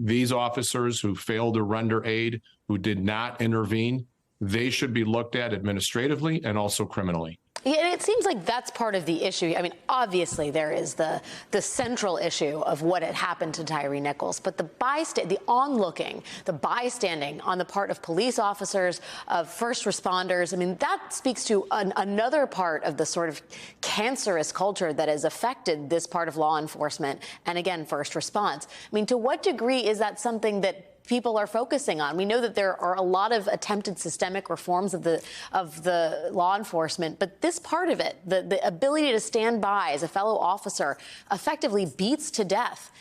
these officers who failed to render aid, who did not intervene, they should be looked at administratively and also criminally. Yeah, and it seems like that's part of the issue. I mean, obviously there is the central issue of what had happened to Tyre Nichols, but the onlooking, the bystanding on the part of police officers, of first responders, I mean, that speaks to another part of the sort of cancerous culture that has affected this part of law enforcement and, again, first response. I mean, to what degree is that something that people are focusing on? We know that there are a lot of attempted systemic reforms of the law enforcement, but this part of it, the ability to stand by as a fellow officer effectively beats to death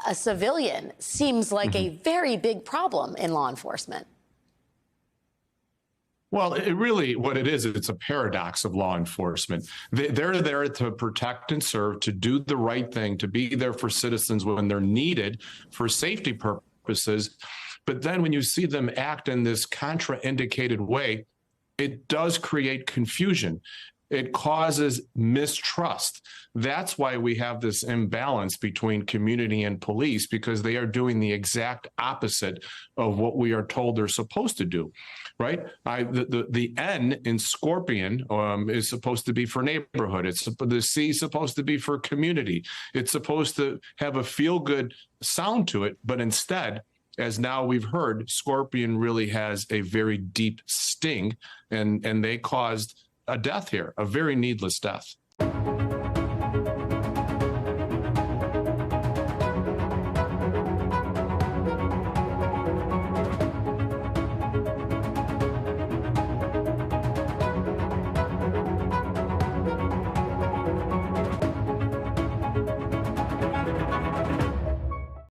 a civilian, seems like a very big problem in law enforcement. Well, what it is, it's a paradox of law enforcement. They're there to protect and serve, to do the right thing, to be there for citizens when they're needed for safety purposes. But then when you see them act in this contraindicated way, it does create confusion. It causes mistrust. That's why we have this imbalance between community and police, because they are doing the exact opposite of what we are told they're supposed to do, right? The N in Scorpion is supposed to be for neighborhood. The C is supposed to be for community. It's supposed to have a feel-good sound to it, but instead, as now we've heard, Scorpion really has a very deep sting, and they caused a death here, a very needless death.